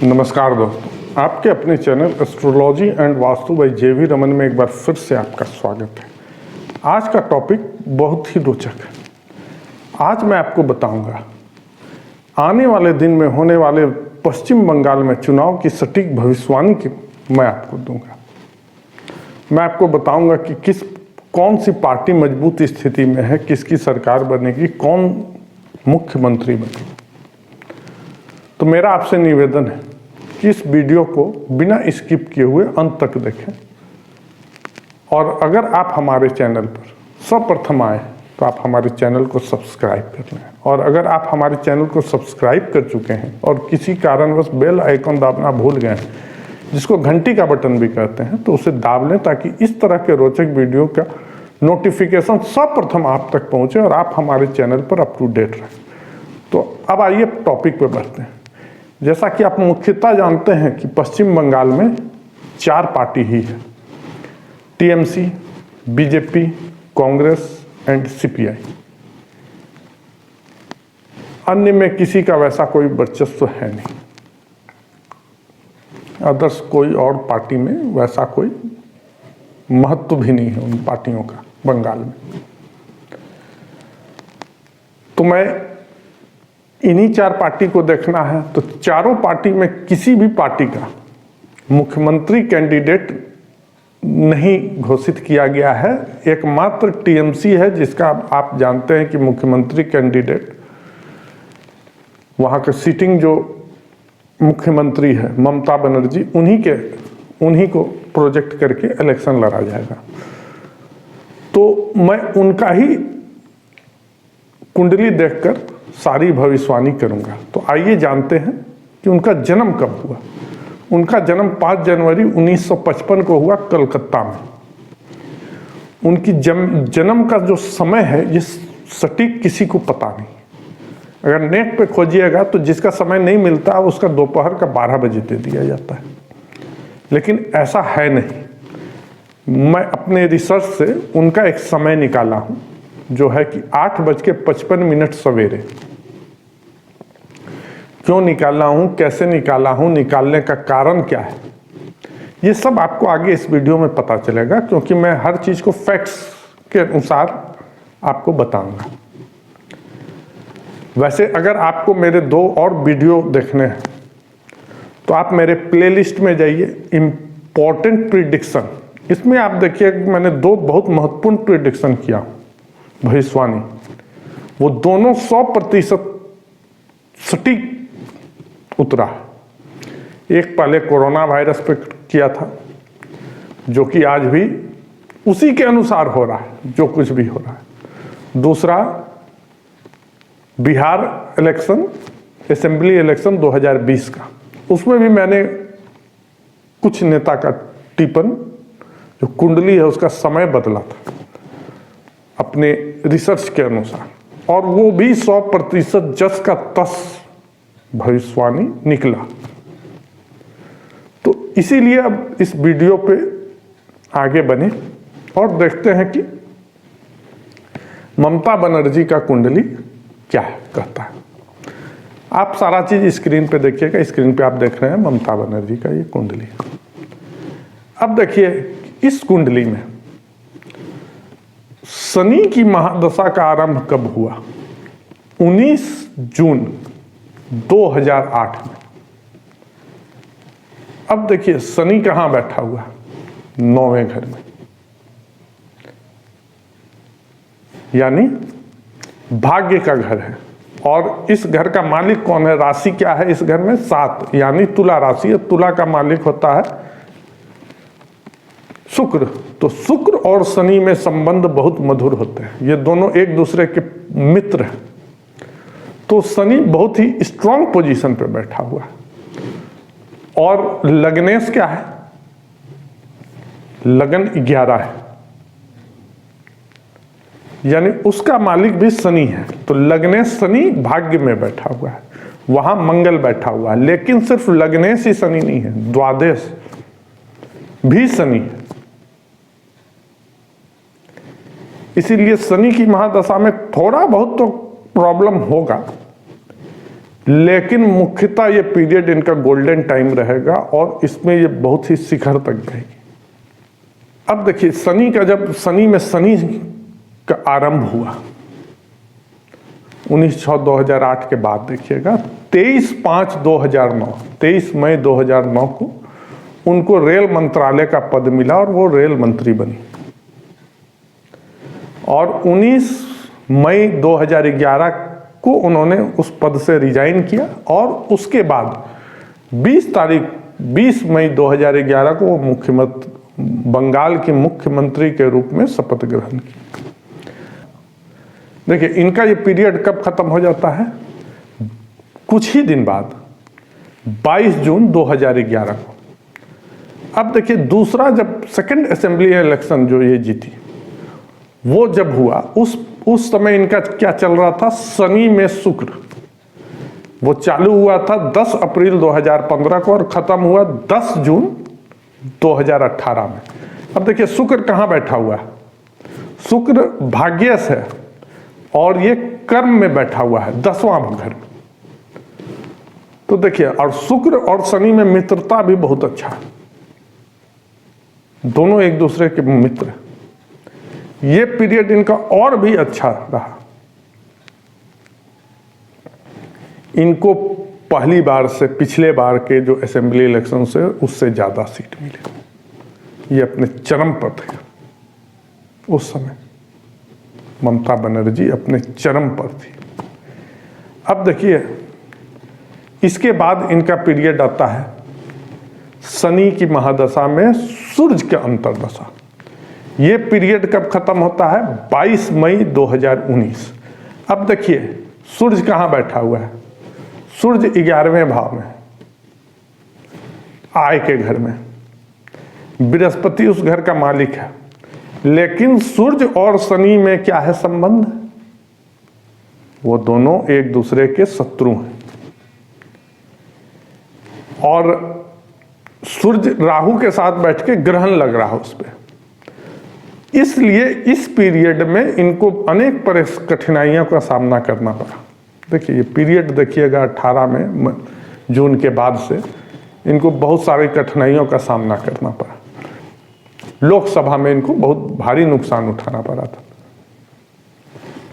नमस्कार दोस्तों, आपके अपने channel astrology and Vastu by JV Raman में एक बार फिर से आपका स्वागत है। आज का टॉपिक बहुत ही रोचक है। आज मैं आपको बताऊंगा आने वाले दिन में होने वाले पश्चिम बंगाल में चुनाव की सटीक भविष्यवाणी की मैं आपको दूंगा। मैं आपको बताऊंगा कि कौन सी पार्टी मजबूत स्थिति में है, किसकी सरकार बनेगी, कौन मुख्यमंत्री बनेगी। तो मेरा आपसे निवेदन है कि इस वीडियो को बिना स्किप किए हुए अंत तक देखें, और अगर आप हमारे चैनल पर सर्वप्रथम आए तो आप हमारे चैनल को सब्सक्राइब कर लें, और अगर आप हमारे चैनल को सब्सक्राइब कर चुके हैं और किसी कारणवश बेल आइकन दाबना भूल गए हैं, जिसको घंटी का बटन भी कहते हैं, तो उसे दाब लें ताकि इस तरह के रोचक वीडियो का नोटिफिकेशन सर्वप्रथम आप तक पहुंचे और आप हमारे चैनल पर अप टू डेट रहें। तो अब आइए टॉपिक पर बढ़ते हैं। जैसा कि आप मुख्यतः जानते हैं कि पश्चिम बंगाल में 4 पार्टी ही है, TMC, BJP, Congress and CPI. अन्य में किसी का वैसा कोई वर्चस्व है नहीं। अदर्स कोई और पार्टी में वैसा कोई महत्व भी नहीं है उन पार्टियों का बंगाल में। तो मैं इन्हीं 4 पार्टी को देखना है। तो चारों पार्टी में किसी भी पार्टी का मुख्यमंत्री कैंडिडेट नहीं घोषित किया गया है। एकमात्र टीएमसी है जिसका आप जानते हैं कि मुख्यमंत्री कैंडिडेट, वहां के सिटिंग जो मुख्यमंत्री है ममता बनर्जी, उन्हीं को प्रोजेक्ट करके इलेक्शन लड़ा जाएगा। तो मैं उनका ही कुंडली देखकर सारी भविष्यवाणी करूंगा। तो आइए जानते हैं कि उनका जन्म कब हुआ। उनका जन्म 5 जनवरी 1955 को हुआ कलकत्ता में। उनकी जन्म का जो समय है ये सटीक किसी को पता नहीं। अगर नेट पे खोजिएगा तो जिसका समय नहीं मिलता उसका दोपहर का 12 बजे दे दिया जाता है, लेकिन ऐसा है नहीं। मैं अपने रिसर्च से उनका एक समय निकाला हूं जो है कि 8:55 सवेरे। क्यों निकाला हूं, कैसे निकाला हूं, निकालने का कारण क्या है, ये सब आपको आगे इस वीडियो में पता चलेगा, क्योंकि मैं हर चीज को फैक्ट्स के अनुसार आपको बताऊंगा। वैसे अगर आपको मेरे 2 और वीडियो देखने हैं तो आप मेरे प्लेलिस्ट में जाइए, इंपॉर्टेंट प्रिडिक्शन। इसमें आप देखिए मैंने 2 बहुत महत्वपूर्ण प्रिडिक्शन किया, भविष्यवाणी। वो दोनों 100% सटीक उतरा है। एक पहले कोरोना वायरस पे किया था, जो कि आज भी उसी के अनुसार हो रहा है जो कुछ भी हो रहा है। दूसरा बिहार इलेक्शन, असेंबली इलेक्शन 2020 का, उसमें भी मैंने कुछ नेता का टिप्पण, जो कुंडली है उसका समय बदला था अपने रिसर्च के अनुसार, और वो भी 100% जस का तस भविष्यवाणी निकला। तो इसीलिए अब इस वीडियो पे आगे बने और देखते हैं कि ममता बनर्जी का कुंडली क्या है, कहता है। आप सारा चीज स्क्रीन पे देखिएगा। स्क्रीन पे आप देख रहे हैं ममता बनर्जी का ये कुंडली। अब देखिए इस कुंडली में शनि की महादशा का आरंभ कब हुआ? 19 जून 2008 में। अब देखिए शनि कहां बैठा हुआ? 9वें घर में, यानी भाग्य का घर है। और इस घर का मालिक कौन है? राशि क्या है इस घर में? 7, यानी तुला राशि है। तुला का मालिक होता है शुक्र। तो शुक्र और शनि में संबंध बहुत मधुर होते हैं, ये दोनों एक दूसरे के मित्र हैं। तो शनि बहुत ही स्ट्रांग पोजीशन पे बैठा हुआ है। और लग्नेश क्या है? लगन 11 है, यानी उसका मालिक भी शनि है। तो लग्नेश शनि भाग्य में बैठा हुआ है, वहां मंगल बैठा हुआ है। लेकिन सिर्फ लग्नेश ही शनि नहीं है, द्वादश भी शनि है। इसीलिए शनि की महादशा में थोड़ा बहुत तो प्रॉब्लम होगा, लेकिन मुख्यतः ये पीरियड इनका गोल्डन टाइम रहेगा और इसमें ये बहुत ही शिखर तक जाएगी। अब देखिए शनि का, जब शनि में शनि का आरंभ हुआ 19/6/2008 के बाद, देखिएगा 23/5/2009, 23 मई 2009 को उनको रेल मंत्रालय का पद मिला और वो रेल मंत्री बनी। और 19 मई 2011 को उन्होंने उस पद से रिजाइन किया और उसके बाद 20 मई 2011 को वो मुख्यमंत्री, बंगाल के मुख्यमंत्री के रूप में शपथ ग्रहण किया। देखिए इनका ये पीरियड कब खत्म हो जाता है? कुछ ही दिन बाद 22 जून 2011 को। अब देखिए दूसरा, जब सेकंड असेंबली इलेक्शन जो ये जीती, वो जब हुआ उस समय इनका क्या चल रहा था? शनि में शुक्र, वो चालू हुआ था 10 अप्रैल 2015 को और खत्म हुआ 10 जून 2018 में। अब देखिए शुक्र कहाँ बैठा हुआ है? शुक्र भाग्यस है और ये कर्म में बैठा हुआ है 10वां घर में। तो देखिए, और शुक्र और शनि में मित्रता भी बहुत अच्छा है, दोनों एक दूसरे के मित्र। ये पीरियड इनका और भी अच्छा रहा। इनको पहली बार से पिछले बार के जो असेंबली इलेक्शन से उससे ज्यादा सीट मिली। ये अपने चरम पर थे उस समय, ममता बनर्जी अपने चरम पर थी। अब देखिए इसके बाद इनका पीरियड आता है शनि की महादशा में सूर्य के अंतर्दशा। ये पीरियड कब खत्म होता है? 22 मई 2019। अब देखिए सूर्य कहाँ बैठा हुआ है? सूर्य 11वें भाव में, आय के घर में। बृहस्पति उस घर का मालिक है, लेकिन सूर्य और शनि में क्या है संबंध? वो दोनों एक दूसरे के शत्रु हैं। और सूर्य राहु के साथ बैठ के ग्रहण लग रहा है उस पर, इसलिए इस पीरियड में इनको अनेक कठिनाइयों का सामना करना पड़ा। देखिए ये पीरियड देखिएगा 18 में जून के बाद से इनको बहुत सारी कठिनाइयों का सामना करना पड़ा। लोकसभा में इनको बहुत भारी नुकसान उठाना पड़ा था।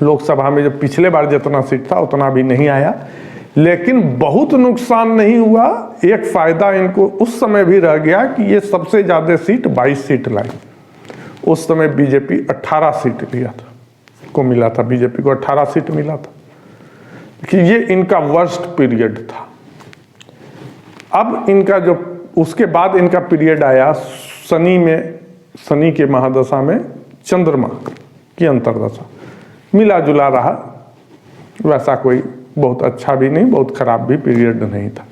लोकसभा में जब पिछले बार जितना सीट था उतना भी नहीं आया, लेकिन बहुत नुकसान नहीं हुआ। एक फायदा इनको उस समय भी रह गया कि ये सबसे ज्यादा सीट 22 सीट लाई। उस समय बीजेपी 18 सीट लिया था, को मिला था, बीजेपी को 18 सीट मिला था कि ये इनका वर्स्ट पीरियड था। अब इनका जो उसके बाद इनका पीरियड आया शनि में, शनि के महादशा में चंद्रमा की अंतर्दशा। मिला जुला रहा, वैसा कोई बहुत अच्छा भी नहीं बहुत खराब भी पीरियड नहीं था।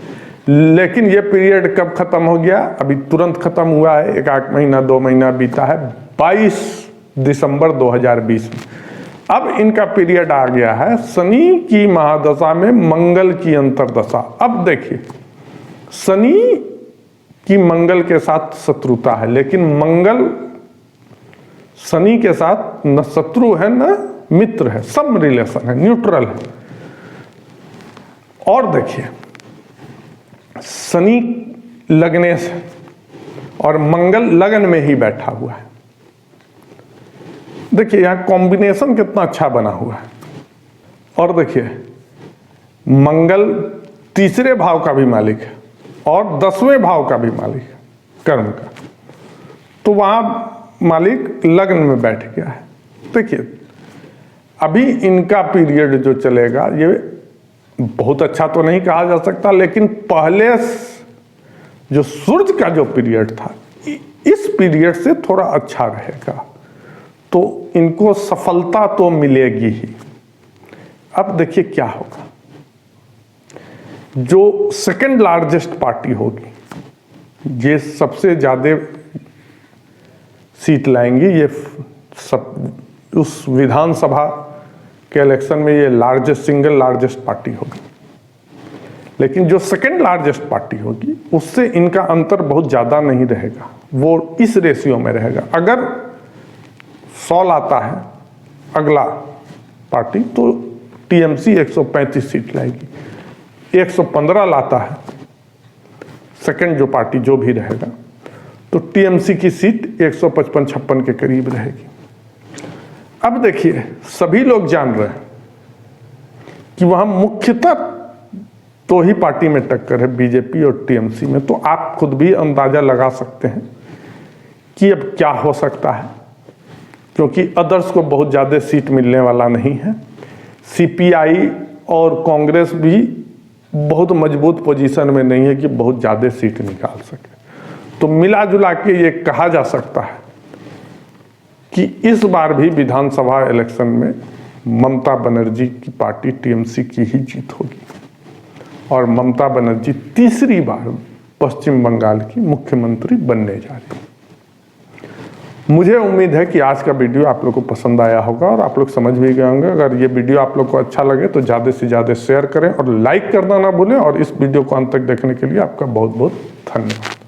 लेकिन ये पीरियड कब खत्म हो गया? अभी तुरंत खत्म हुआ है, 1 महीना 2 महीना बीता है, 22 दिसंबर 2020 में। अब इनका पीरियड आ गया है शनि की महादशा में मंगल की अंतर्दशा। अब देखिए शनि की मंगल के साथ शत्रुता है, लेकिन मंगल शनि के साथ न शत्रु है न मित्र है, सम रिलेशन है, न्यूट्रल है। और देखिए शनि लगने से और मंगल लगन में ही बैठा हुआ है। देखिए यहां कॉम्बिनेशन कितना अच्छा बना हुआ है। और देखिए मंगल तीसरे भाव का भी मालिक है और 10वें भाव का भी मालिक है, कर्म का। तो वहां मालिक लग्न में बैठ गया है। देखिए अभी इनका पीरियड जो चलेगा ये बहुत अच्छा तो नहीं कहा जा सकता, लेकिन पहले जो सूर्य का जो पीरियड था इस पीरियड से थोड़ा अच्छा रहेगा, तो इनको सफलता तो मिलेगी ही। अब देखिए क्या होगा, जो सेकंड लार्जेस्ट पार्टी होगी ये सबसे ज्यादा सीट लाएंगी। ये सब उस विधानसभा के इलेक्शन में ये लार्जेस्ट, सिंगल लार्जेस्ट पार्टी होगी। लेकिन जो सेकंड लार्जेस्ट पार्टी होगी उससे इनका अंतर बहुत ज्यादा नहीं रहेगा, वो इस रेशियो में रहेगा। अगर 100 लाता है अगला पार्टी तो टीएमसी 135 सीट लाएगी। 115 लाता है, सेकंड जो पार्टी जो भी रहेगा, तो टीएमसी की सीट 155-56 के करीब रहेगी। अब देखिए, सभी लोग जान रहे हैं कि वहां मुख्यतः तो ही पार्टी में टक्कर है, बीजेपी और टीएमसी में। तो आप खुद भी अंदाजा लगा सकते हैं कि अब क्या हो सकता है, क्योंकि अदर्स को बहुत ज़्यादा सीट मिलने वाला नहीं है। सीपीआई और कांग्रेस भी बहुत मजबूत पोजीशन में नहीं है कि बहुत ज़्यादा सीट निकाल सके। तो मिला जुला के ये कहा जा सकता है कि इस बार भी विधानसभा इलेक्शन में ममता बनर्जी की पार्टी टीएमसी की ही जीत होगी और ममता बनर्जी तीसरी बार पश्चिम बंगाल की मुख्यमंत्री बनने जा रही है। मुझे उम्मीद है कि आज का वीडियो आप लोग को पसंद आया होगा और आप लोग समझ भी गए होंगे। अगर ये वीडियो आप लोग को अच्छा लगे तो ज़्यादा से ज़्यादा शेयर करें और लाइक करना ना भूलें। और इस वीडियो को अंत तक देखने के लिए आपका बहुत बहुत धन्यवाद।